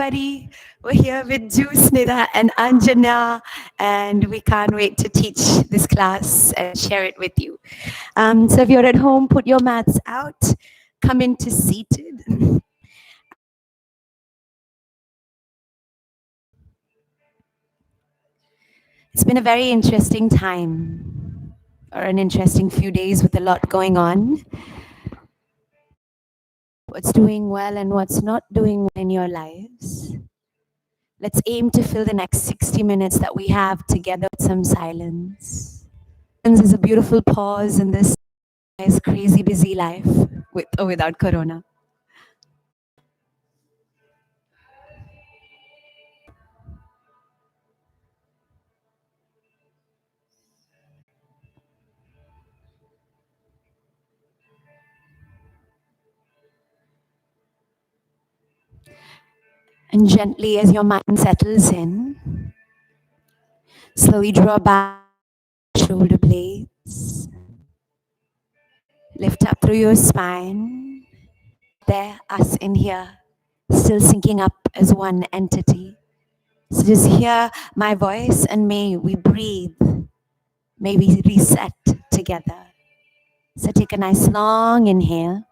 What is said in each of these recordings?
everybody. We're here with Juice, Nida, and Anjana, and we can't wait to teach this class and share it with you. So if you're at home, put your mats out, come into seated. It's been a very interesting time, or an interesting few days with a lot going on. What's doing well and what's not doing well in your lives. Let's aim to fill the next 60 minutes that we have together with some silence. Is a beautiful pause in this crazy busy life, with or without corona. And gently, as your mind settles in, slowly draw back shoulder blades, lift up through your spine. There, us in here, still syncing up as one entity. So just hear my voice and may we breathe, may we reset together. So take a nice long inhale.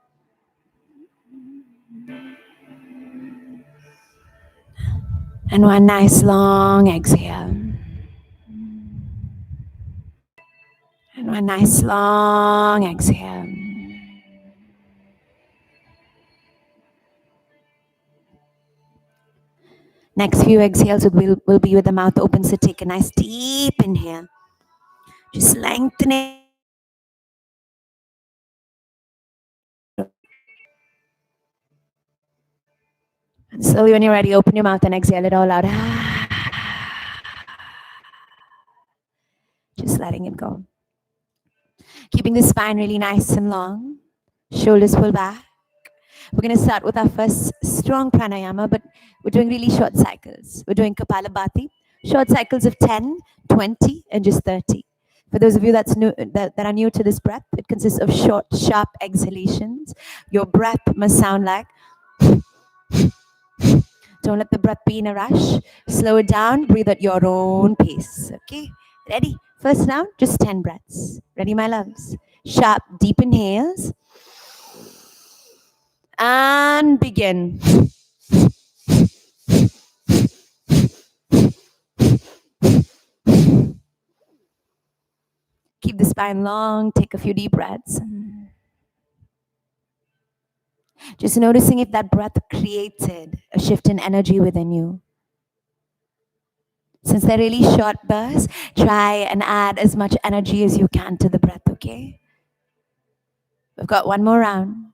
And one nice long exhale. And one nice long exhale. Next few exhales will be with the mouth open, so take a nice deep inhale. Just lengthening. And slowly when you're ready, open your mouth and exhale it all out. Just letting it go. Keeping the spine really nice and long. Shoulders pull back. We're going to start with our first strong pranayama, but we're doing really short cycles. We're doing Kapalabhati, short cycles of 10, 20, and just 30. For those of you that are new to this breath, it consists of short, sharp exhalations. Your breath must sound like, don't let the breath be in a rush. Slow it down, breathe at your own pace. Okay, ready? First round, just 10 breaths. Ready, my loves? Sharp, deep inhales. And begin. Keep the spine long, take a few deep breaths. Just noticing if that breath created a shift in energy within you. Since they're really short bursts, try and add as much energy as you can to the breath, okay? We've got one more round.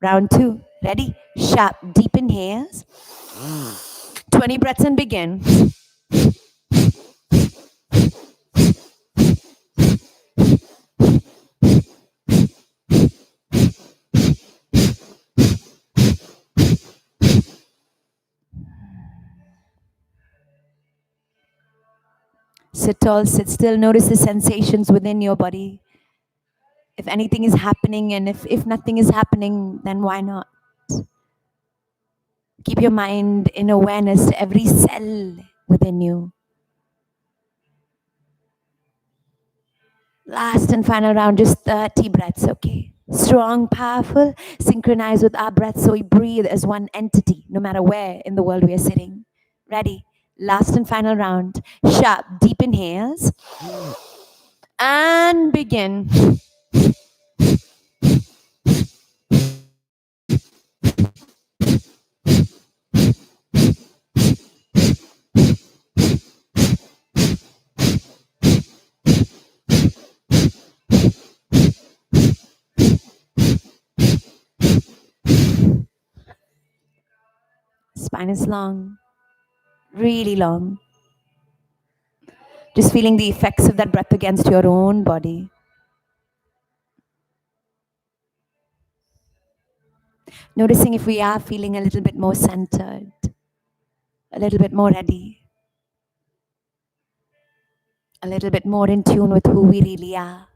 Round 2. Ready? Sharp, deep inhales. 20 breaths and begin. Sit tall, sit still. Notice the sensations within your body. If anything is happening, and if nothing is happening, then why not? Keep your mind in awareness to every cell within you. Last and final round, just 30 breaths, okay? Strong, powerful, synchronized with our breath so we breathe as one entity, no matter where in the world we are sitting. Ready? Last and final round. Sharp, deep inhales. And begin. Spine is long, really long. Just feeling the effects of that breath against your own body. Noticing if we are feeling a little bit more centered, a little bit more ready, a little bit more in tune with who we really are.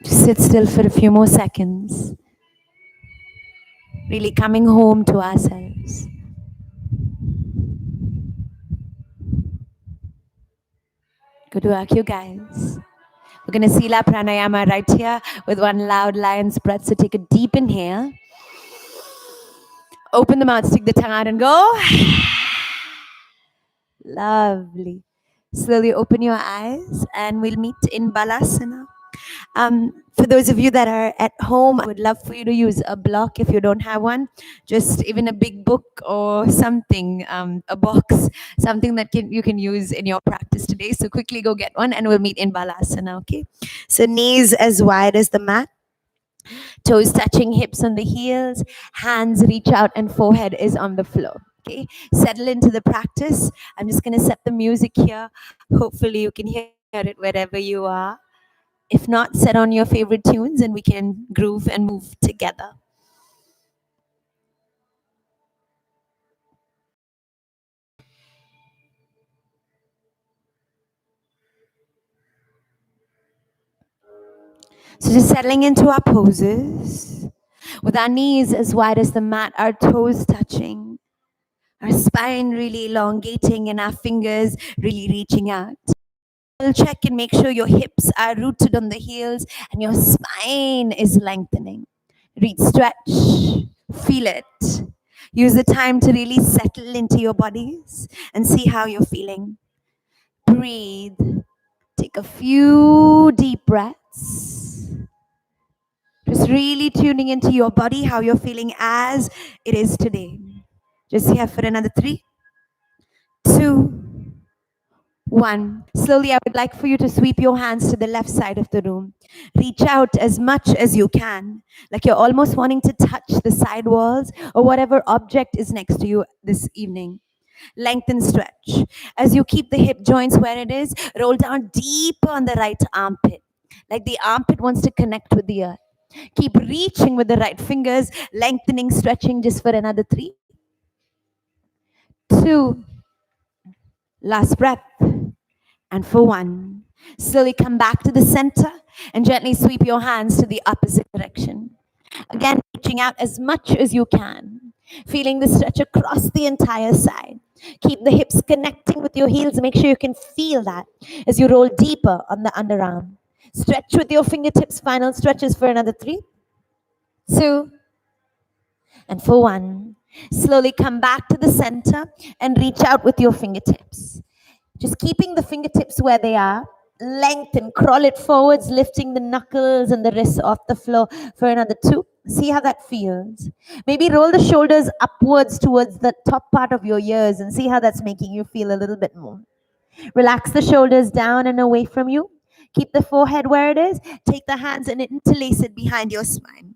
Just sit still for a few more seconds, really coming home to ourselves. Good work, you guys. We're going to seal our pranayama right here with one loud lion's breath. So take a deep inhale. Open the mouth, stick the tongue out and go. Lovely. Slowly open your eyes and we'll meet in Balasana. For those of you that are at home, I would love for you to use a block if you don't have one. Just even a big book or something, a box, something that you can use in your practice today. So quickly go get one and we'll meet in Balasana, okay? So knees as wide as the mat. Toes touching hips on the heels, hands reach out and forehead is on the floor. Okay, settle into the practice. I'm just going to set the music here. Hopefully you can hear it wherever you are. If not, set on your favorite tunes and we can groove and move together. So just settling into our poses with our knees as wide as the mat, our toes touching, our spine really elongating and our fingers really reaching out. Check and make sure your hips are rooted on the heels and your spine is lengthening. Reach, stretch, feel it. Use the time to really settle into your bodies and see how you're feeling. Breathe. Take a few deep breaths. Just really tuning into your body, how you're feeling as it is today. Just here for another 3, 2, 1. Slowly, I would like for you to sweep your hands to the left side of the room. Reach out as much as you can, like you're almost wanting to touch the side walls or whatever object is next to you this evening. Lengthen, stretch. As you keep the hip joints where it is, roll down deeper on the right armpit, like the armpit wants to connect with the earth. Keep reaching with the right fingers, lengthening, stretching just for another 3, 2, last breath. And for 1, slowly come back to the center and gently sweep your hands to the opposite direction. Again, reaching out as much as you can, feeling the stretch across the entire side. Keep the hips connecting with your heels. Make sure you can feel that as you roll deeper on the underarm. Stretch with your fingertips. Final stretches for another 3, 2, and for 1. Slowly come back to the center and reach out with your fingertips. Just keeping the fingertips where they are. Lengthen, crawl it forwards, lifting the knuckles and the wrists off the floor for another 2. See how that feels. Maybe roll the shoulders upwards towards the top part of your ears and see how that's making you feel a little bit more. Relax the shoulders down and away from you. Keep the forehead where it is. Take the hands and interlace it behind your spine.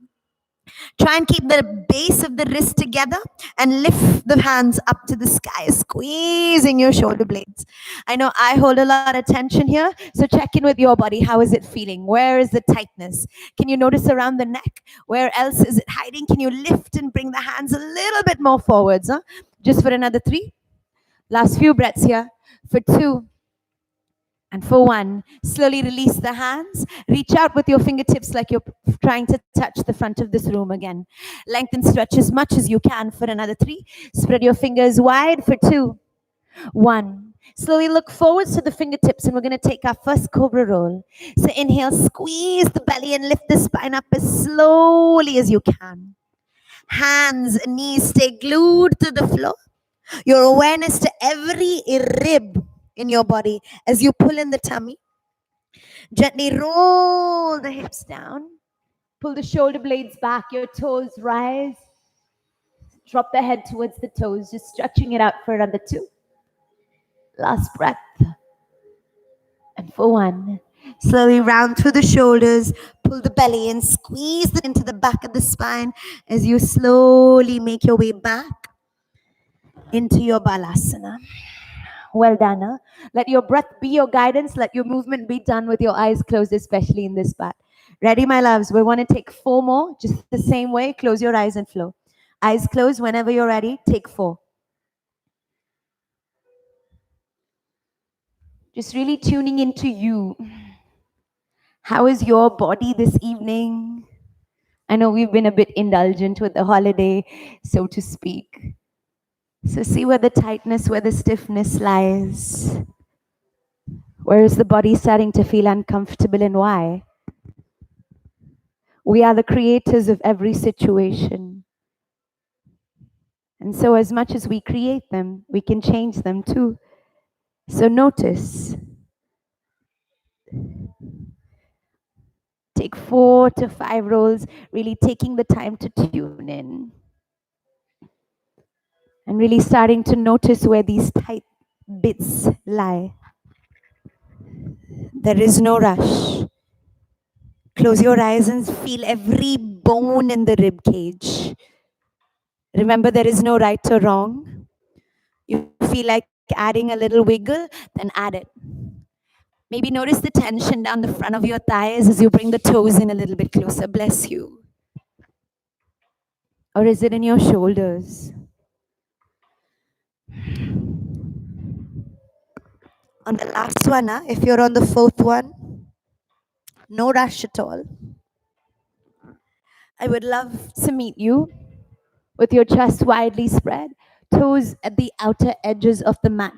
Try and keep the base of the wrist together and lift the hands up to the sky, squeezing your shoulder blades. I know I hold a lot of tension here, so check in with your body. How is it feeling? Where is the tightness? Can you notice around the neck? Where else is it hiding? Can you lift and bring the hands a little bit more forwards? Just for another 3. Last few breaths here. For 2. And for 1, slowly release the hands. Reach out with your fingertips like you're trying to touch the front of this room again. Lengthen, stretch as much as you can for another 3. Spread your fingers wide for 2, 1. Slowly look forwards to the fingertips and we're going to take our first Cobra Roll. So inhale, squeeze the belly and lift the spine up as slowly as you can. Hands and knees stay glued to the floor. Your awareness to every rib in your body as you pull in the tummy. Gently roll the hips down. Pull the shoulder blades back. Your toes rise. Drop the head towards the toes. Just stretching it out for another 2. Last breath. And for 1. Slowly round through the shoulders. Pull the belly in. Squeeze it into the back of the spine as you slowly make your way back into your Balasana. Well done. Huh? Let your breath be your guidance. Let your movement be done with your eyes closed, especially in this part. Ready, my loves? We want to take 4 more, just the same way. Close your eyes and flow. Eyes closed. Whenever you're ready, take 4. Just really tuning into you. How is your body this evening? I know we've been a bit indulgent with the holiday, so to speak. So see where the tightness, where the stiffness lies. Where is the body starting to feel uncomfortable and why? We are the creators of every situation. And so, as much as we create them, we can change them too. So, notice. Take 4 to 5 rolls, really taking the time to tune in. And really starting to notice where these tight bits lie. There is no rush. Close your eyes and feel every bone in the rib cage. Remember, there is no right or wrong. You feel like adding a little wiggle, then add it. Maybe notice the tension down the front of your thighs as you bring the toes in a little bit closer. Bless you. Or is it in your shoulders? On the last one, if you're on the fourth one, no rush at all. I would love to meet you with your chest widely spread, toes at the outer edges of the mat.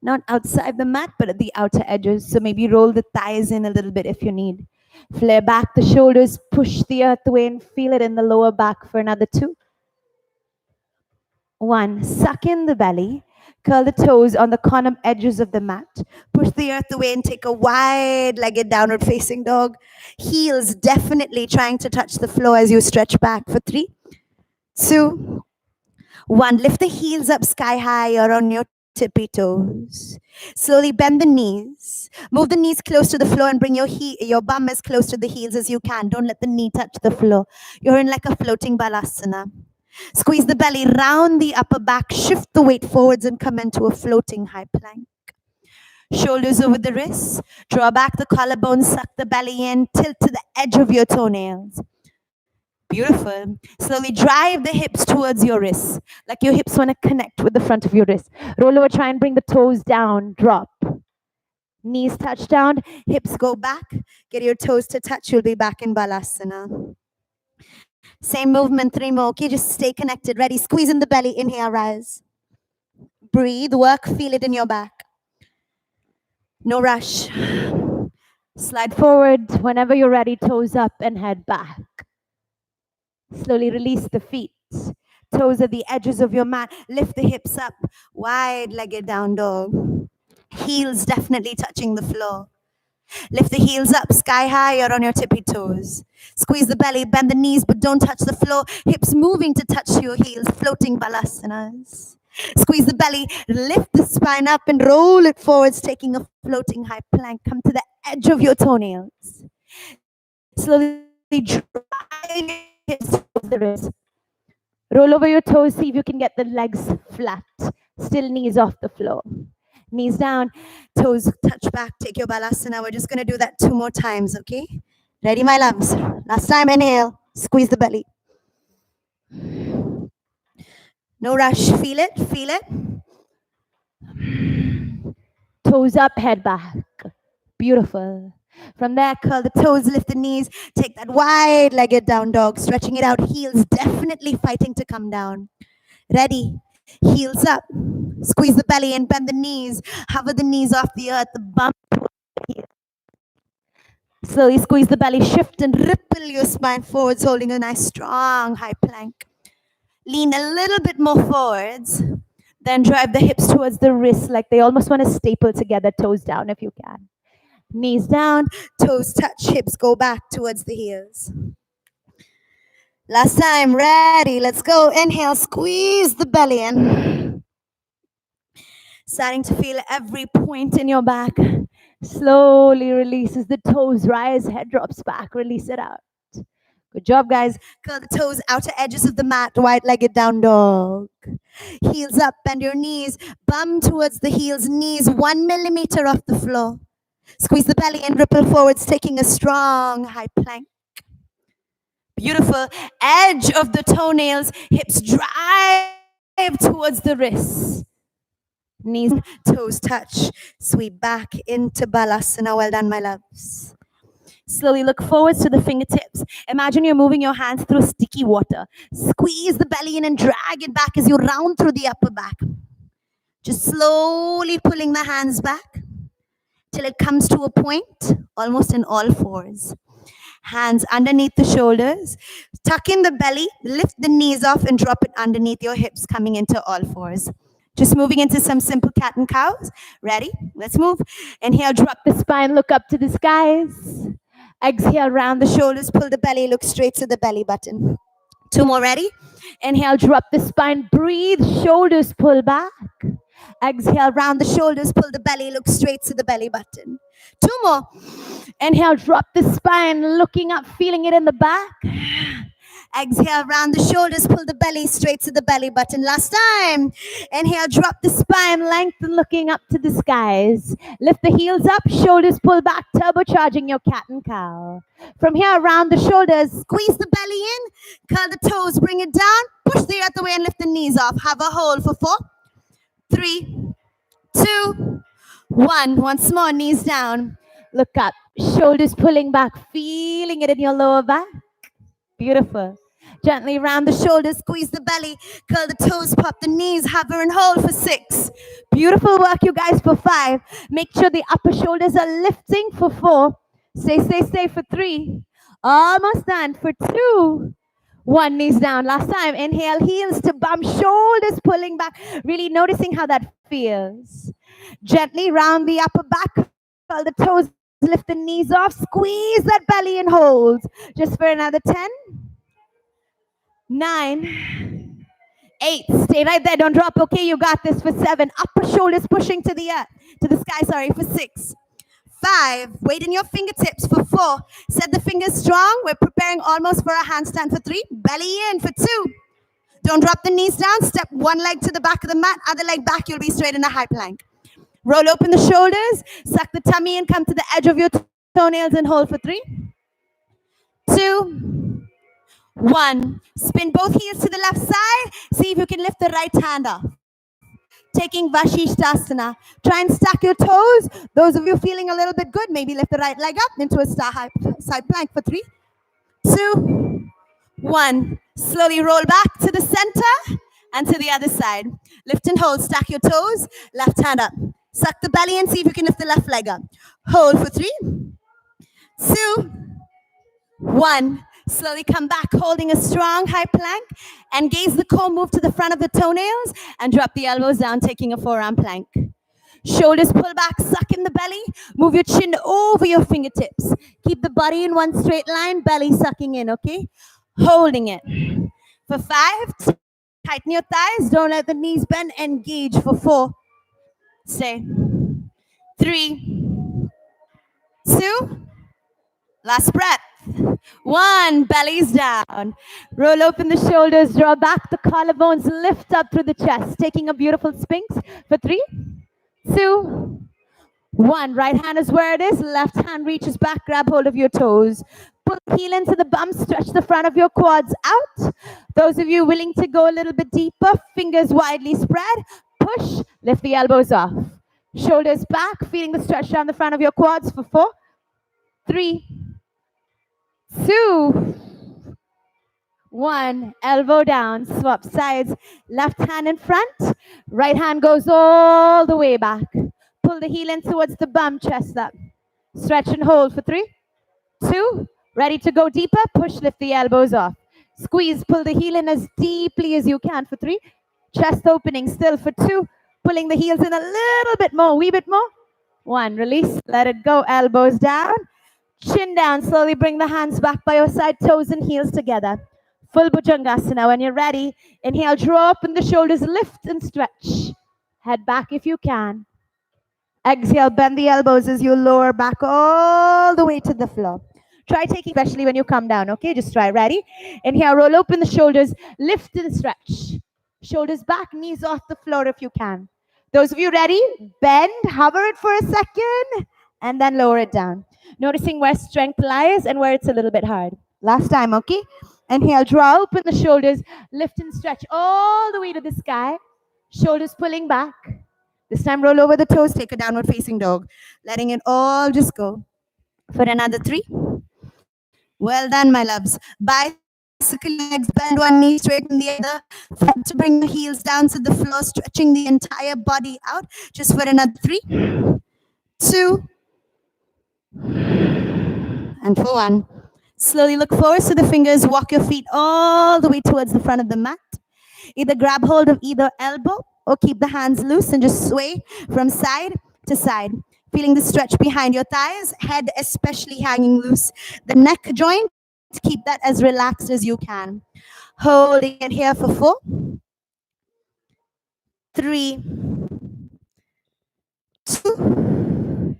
Not outside the mat, but at the outer edges. So maybe roll the thighs in a little bit if you need. Flare back the shoulders, push the earth away and feel it in the lower back for another 2. 1, suck in the belly, curl the toes on the corner edges of the mat, push the earth away and take a wide-legged downward facing dog. Heels definitely trying to touch the floor as you stretch back for 3, 2, 1. Lift the heels up sky high or on your tippy toes. Slowly bend the knees. Move the knees close to the floor and bring your bum as close to the heels as you can. Don't let the knee touch the floor. You're in like a floating balasana. Squeeze the belly, round the upper back, shift the weight forwards and come into a floating high plank. Shoulders over the wrists, draw back the collarbone, suck the belly in, tilt to the edge of your toenails. Beautiful. Slowly drive the hips towards your wrists, like your hips want to connect with the front of your wrist. Roll over, try and bring the toes down, drop. Knees touch down, hips go back, get your toes to touch, you'll be back in Balasana. Same movement, 3 more. Okay, just stay connected. Ready? Squeeze in the belly. Inhale, rise. Breathe, work, feel it in your back. No rush. Slide forward. Whenever you're ready, toes up and head back. Slowly release the feet. Toes at the edges of your mat. Lift the hips up. Wide-legged down dog. Heels definitely touching the floor. Lift the heels up, sky high or on your tippy toes. Squeeze the belly, bend the knees, but don't touch the floor. Hips moving to touch your heels, floating balasanas. Squeeze the belly, lift the spine up and roll it forwards, taking a floating high plank. Come to the edge of your toenails. Slowly drive your hips towards the wrist. Roll over your toes, see if you can get the legs flat. Still knees off the floor. Knees down, toes touch back, take your balasana. We're just going to do that 2 more times, okay? Ready, my loves? Last time, inhale, squeeze the belly. No rush, feel it, feel it. Toes up, head back. Beautiful. From there, curl the toes, lift the knees, take that wide-legged down dog, stretching it out, heels definitely fighting to come down. Ready, heels up, squeeze the belly and bend the knees, hover the knees off the earth, the bum. Slowly squeeze the belly, shift and ripple your spine forwards, holding a nice strong high plank. Lean a little bit more forwards, then drive the hips towards the wrists like they almost want to staple together, toes down if you can. Knees down, toes touch, hips go back towards the heels. Last time, ready, let's go. Inhale, squeeze the belly in. Starting to feel every point in your back. Slowly releases the toes, rise, head drops back, release it out. Good job, guys. Curl the toes, outer edges of the mat, wide-legged down dog. Heels up, bend your knees, bum towards the heels, knees 1 millimeter off the floor. Squeeze the belly and ripple forwards, taking a strong high plank. Beautiful. Edge of the toenails, hips drive towards the wrists. Knees, toes touch. Sweep back into Balasana. Well done, my loves. Slowly look forwards to the fingertips. Imagine you're moving your hands through sticky water. Squeeze the belly in and drag it back as you round through the upper back. Just slowly pulling the hands back till it comes to a point, almost in all fours. Hands underneath the shoulders. Tuck in the belly, lift the knees off and drop it underneath your hips, coming into all fours. Just moving into some simple cat and cows. Ready? Let's move. Inhale, drop the spine, look up to the skies. Exhale, round the shoulders, pull the belly, look straight to the belly button. 2 more, ready? Inhale, drop the spine, breathe, shoulders pull back. Exhale, round the shoulders, pull the belly, look straight to the belly button. 2 more. Inhale, drop the spine, looking up, feeling it in the back. Exhale, round the shoulders, pull the belly straight to the belly button. Last time. Inhale, drop the spine, lengthen, looking up to the skies. Lift the heels up, shoulders pull back, turbocharging your cat and cow. From here, round the shoulders, squeeze the belly in, curl the toes, bring it down, push the earth away and lift the knees off. Have a hold for 4, 3, 2, 1. Once more, knees down. Look up, shoulders pulling back, feeling it in your lower back. Beautiful. Gently round the shoulders, squeeze the belly, curl the toes, pop the knees, hover and hold for 6. Beautiful work, you guys, for 5. Make sure the upper shoulders are lifting for 4. Stay for 3. Almost done for 2. 1, knees down. Last time. Inhale, heels to bum, shoulders pulling back. Really noticing how that feels. Gently round the upper back, curl the toes, lift the knees off, squeeze that belly and hold. Just for another 10, 9, 8. Stay right there. Don't drop. Okay, you got this for 7. Upper shoulders pushing to the sky. Sorry, for 6. 5. Weight in your fingertips for 4. Set the fingers strong. We're preparing almost for a handstand for 3. Belly in for 2. Don't drop the knees down. Step one leg to the back of the mat. Other leg back. You'll be straight in a high plank. Roll open the shoulders. Suck the tummy in. Come to the edge of your toenails and hold for 3, 2, 1. Spin both heels to the left side. See if you can lift the right hand up. Taking Vashishtasana. Try and stack your toes. Those of you feeling a little bit good, maybe lift the right leg up into a side plank for 3, 2, 1. Slowly roll back to the center and to the other side. Lift and hold. Stack your toes. Left hand up. Suck the belly and see if you can lift the left leg up. Hold for 3, 2, 1. Slowly come back, holding a strong high plank. And gaze the core, move to the front of the toenails and drop the elbows down, taking a forearm plank. Shoulders pull back, suck in the belly. Move your chin over your fingertips. Keep the body in one straight line, belly sucking in, okay? Holding it. For 5, tighten your thighs. Don't let the knees bend. Engage for 4. Stay. 3, 2, last breath. 1, bellies down. Roll open the shoulders, draw back the collarbones, lift up through the chest, taking a beautiful sphinx for 3, 2, 1. Right hand is where it is. Left hand reaches back, grab hold of your toes. Pull the heel into the bum, stretch the front of your quads out. Those of you willing to go a little bit deeper, fingers widely spread. Push, lift the elbows off. Shoulders back, feeling the stretch down the front of your quads for 4, 3, 2, 1. Elbow down, swap sides. Left hand in front, right hand goes all the way back. Pull the heel in towards the bum, chest up. Stretch and hold for 3, 2. Ready to go deeper, push, lift the elbows off. Squeeze, pull the heel in as deeply as you can for 3. Chest opening still for 2. Pulling the heels in a little bit more, wee bit more. 1, release, let it go, elbows down. Chin down, slowly bring the hands back by your side, toes and heels together. Full Bhujangasana. When you're ready, inhale, draw up in the shoulders, lift and stretch. Head back if you can. Exhale, bend the elbows as you lower back all the way to the floor. Try taking, especially when you come down, okay? Just try. Ready? Inhale, roll open the shoulders, lift and stretch. Shoulders back, knees off the floor if you can. Those of you ready, bend, hover it for a second, and then lower it down. Noticing where strength lies and where it's a little bit hard. Last time, okay? Inhale, draw open the shoulders, lift and stretch all the way to the sky. Shoulders pulling back. This time, roll over the toes, take a downward facing dog. Letting it all just go. For another 3. Well done, my loves. Bicycle your legs, bend one knee, straighten the other. Fight to bring your heels down to the floor, stretching the entire body out. Just for another 3, 2, and for 1. Slowly look forward to the fingers. Walk your feet all the way towards the front of the mat. Either grab hold of either elbow or keep the hands loose and just sway from side to side. Feeling the stretch behind your thighs, head especially hanging loose. The neck joint, keep that as relaxed as you can. Holding it here for 4, 3, 2,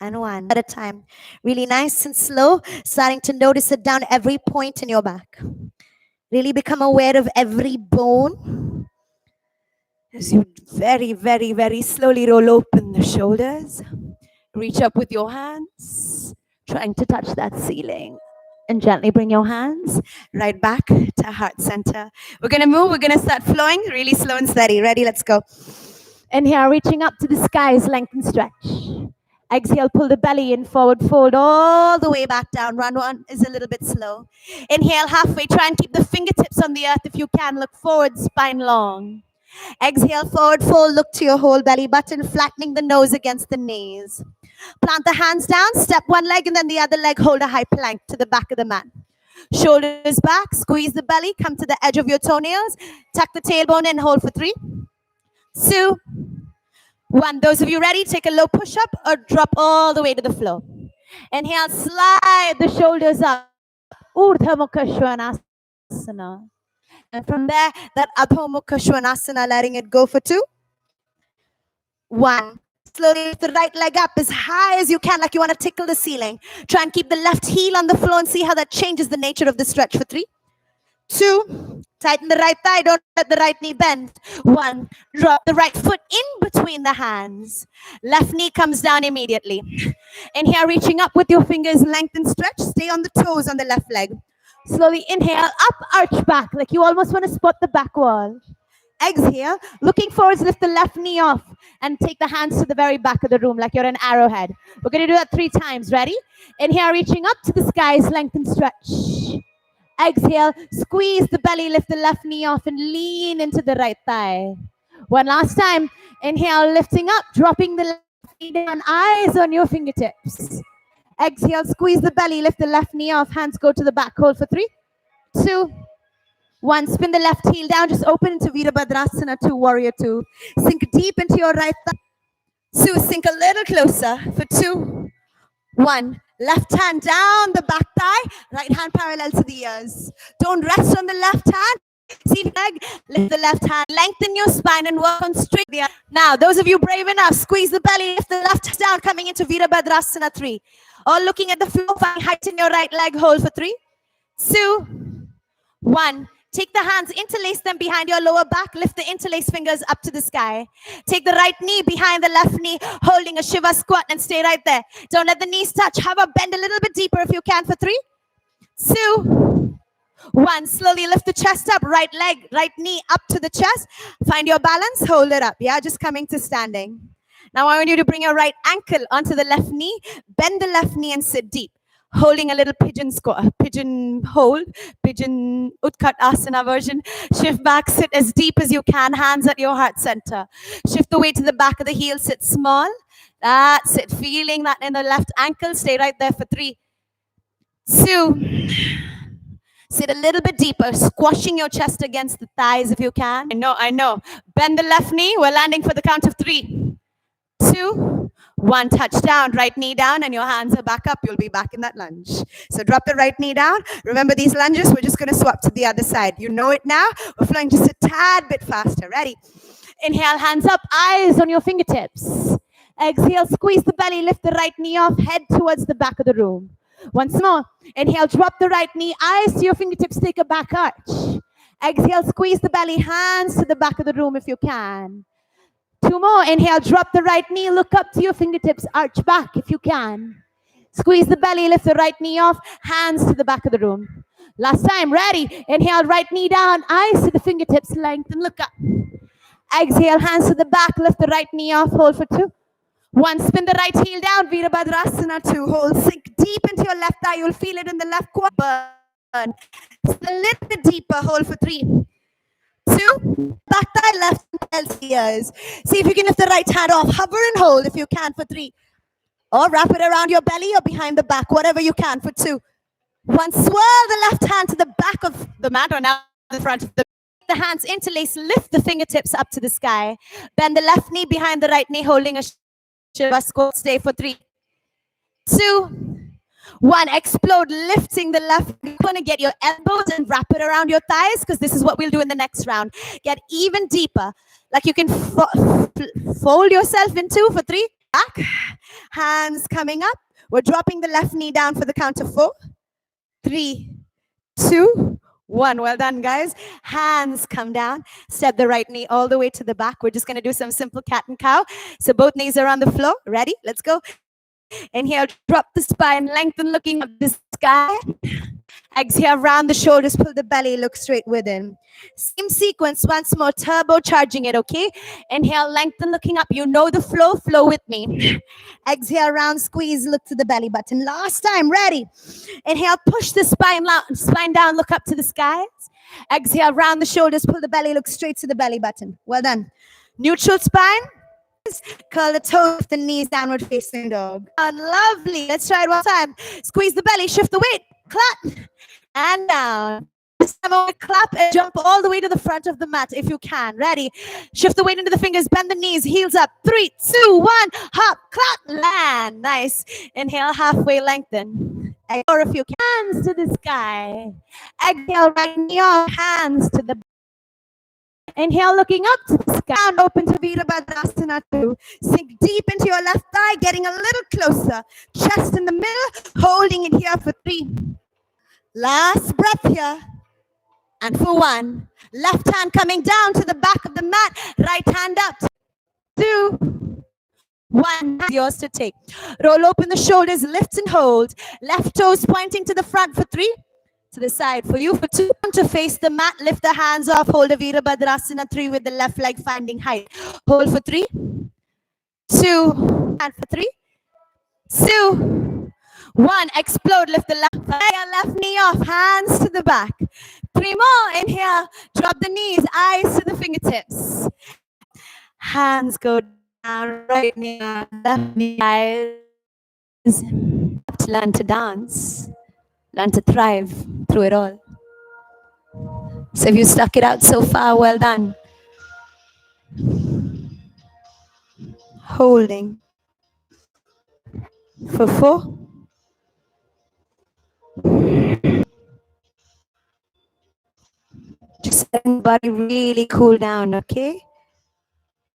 and 1 at a time. Really nice and slow, starting to notice it down every point in your back. Really become aware of every bone as you very, very, very slowly roll open the shoulders. Reach up with your hands, trying to touch that ceiling. And gently bring your hands right back to heart center. We're gonna move, we're gonna start flowing, really slow and steady. Ready, let's go. Inhale, reaching up to the skies, lengthen, stretch. Exhale, pull the belly in, forward fold all the way back down. Run one is a little bit slow. Inhale, halfway, try and keep the fingertips on the earth if you can. Look forward, spine long. Exhale, forward fold, look to your whole belly button, flattening the nose against the knees. Plant the hands down, step one leg and then the other leg, hold a high plank to the back of the mat. Shoulders back, squeeze the belly, come to the edge of your toenails, tuck the tailbone in, hold for 3, 2, 1. Those of you ready, take a low push-up or drop all the way to the floor. Inhale, slide the shoulders up. Urdhva Mukha Svanasana. And from there, that Adho Mukha Svanasana, letting it go for 2, 1. Slowly lift the right leg up as high as you can, like you want to tickle the ceiling. Try and keep the left heel on the floor and see how that changes the nature of the stretch for 3, 2. Tighten the right thigh, don't let the right knee bend. 1. Drop the right foot in between the hands. Left knee comes down immediately. Inhale, reaching up with your fingers, lengthen, stretch. Stay on the toes on the left leg. Slowly inhale, up, arch back, like you almost want to spot the back wall. Exhale, looking forwards, lift the left knee off and take the hands to the very back of the room like you're an arrowhead. We're going to do that 3 times. Ready? Inhale, reaching up to the skies, lengthen, stretch. Exhale, squeeze the belly, lift the left knee off and lean into the right thigh. One last time. Inhale, lifting up, dropping the left knee down, eyes on your fingertips. Exhale, squeeze the belly, lift the left knee off, hands go to the back, hold for 3, 2, 1. Spin the left heel down, just open into Virabhadrasana 2, Warrior 2. Sink deep into your right thigh. 2, sink a little closer for 2, 1. Left hand down the back thigh, right hand parallel to the ears. Don't rest on the left hand. See the leg, lift the left hand, lengthen your spine and work on straight. Now, those of you brave enough, squeeze the belly, lift the left hand down, coming into Virabhadrasana 3. All looking at the floor, find height in your right leg, hold for 3, 2, 1. Take the hands, interlace them behind your lower back. Lift the interlaced fingers up to the sky. Take the right knee behind the left knee, holding a Shiva squat and stay right there. Don't let the knees touch. Have a bend a little bit deeper if you can for 3, 2, 1. Slowly lift the chest up, right leg, right knee up to the chest. Find your balance, hold it up. Yeah, just coming to standing. Now I want you to bring your right ankle onto the left knee, bend the left knee and sit deep. Holding a little pigeon squat, pigeon hold, pigeon Utkat Asana version. Shift back, sit as deep as you can, hands at your heart center. Shift the weight to the back of the heel, sit small. That's it, feeling that in the left ankle. Stay right there for 3, 2. Sit a little bit deeper, squashing your chest against the thighs if you can. I know. Bend the left knee. We're landing for the count of 3, 2, 1. Touch down, right knee down, and your hands are back up. You'll be back in that lunge. So drop the right knee down. Remember these lunges, we're just going to swap to the other side. You know it now. We're flying just a tad bit faster. Ready? Inhale, hands up, eyes on your fingertips. Exhale, squeeze the belly, lift the right knee off, head towards the back of the room. Once more. Inhale, drop the right knee, eyes to your fingertips, take a back arch. Exhale, squeeze the belly, hands to the back of the room if you can. 2 more. Inhale, drop the right knee, look up to your fingertips, arch back if you can. Squeeze the belly, lift the right knee off, hands to the back of the room. Last time, ready? Inhale, right knee down, eyes to the fingertips, lengthen, look up. Exhale, hands to the back, lift the right knee off, hold for 2, 1, spin the right heel down, Virabhadrasana. 2, hold, sink deep into your left thigh. You'll feel it in the left quad. Burn. A little bit deeper, hold for 3, 2, back thigh, left hand ears. See if you can lift the right hand off. Hover and hold if you can for 3. Or wrap it around your belly or behind the back, whatever you can for 2. 1, swirl the left hand to the back of the mat or now the front of the hands interlace, lift the fingertips up to the sky. Bend the left knee behind the right knee, holding a Shiva squat. Stay for 3, 2, 1. Explode, lifting the left. You're going to get your elbows and wrap it around your thighs because this is what we'll do in the next round. Get even deeper. Like you can fold yourself in 2 for 3. Back. Hands coming up. We're dropping the left knee down for the count of 4, 3, 2, 1. Well done, guys. Hands come down. Step the right knee all the way to the back. We're just going to do some simple cat and cow. So both knees are on the floor. Ready? Let's go. Inhale, drop the spine, lengthen, looking up the sky. Exhale, round the shoulders, pull the belly, look straight within. Same sequence, once more, turbocharging it, okay? Inhale, lengthen, looking up. You know the flow, flow with me. Exhale, round, squeeze, look to the belly button. Last time, ready? Inhale, push the spine down, look up to the skies. Exhale, round the shoulders, pull the belly, look straight to the belly button. Well done. Neutral spine. Curl the toes, the knees, downward facing dog. Lovely. Let's try it one time. Squeeze the belly, shift the weight. Clap and down. This time I want to clap and jump all the way to the front of the mat if you can. Ready? Shift the weight into the fingers, bend the knees, heels up. 3, 2, 1. Hop, clap, land. Nice. Inhale, halfway lengthen. Or if you can, hands to the sky. Exhale, right knee off, hands to the Inhale, looking up to the sky. And open to Virabhadrasana 2. Sink deep into your left thigh, getting a little closer. Chest in the middle, holding it here for 3. Last breath here. And for 1. Left hand coming down to the back of the mat. Right hand up. 2, 1. Yours to take. Roll open the shoulders, lift and hold. Left toes pointing to the front for 3. To the side for you for 2. To face the mat, lift the hands off, hold a Virabhadrasana 3 with the left leg finding height. Hold for 3, 2, and for 3, 2, 1. Explode, lift the left knee off, hands to the back. 3 more, inhale, drop the knees, eyes to the fingertips. Hands go down, right knee, left knee, eyes. Learn to dance, learn to thrive through it all. So if you stuck it out so far, well done. Holding for 4. Just letting the body really cool down, okay?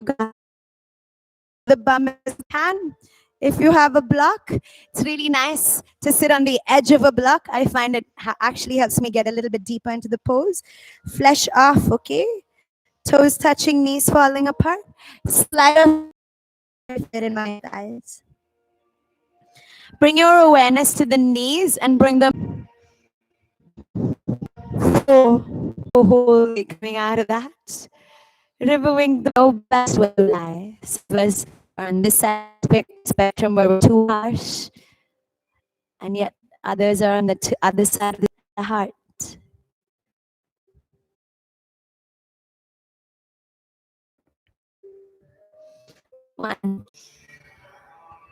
The bum as you can. If you have a block, it's really nice to sit on the edge of a block. I find it actually helps me get a little bit deeper into the pose. Flesh off, okay? Toes touching, knees falling apart. Slide on fit in my thighs. Bring your awareness to the knees and bring them coming out of that. Reviewing the best way of life. Was on this spectrum where we're too harsh, and yet others are on the other side of the heart. 1.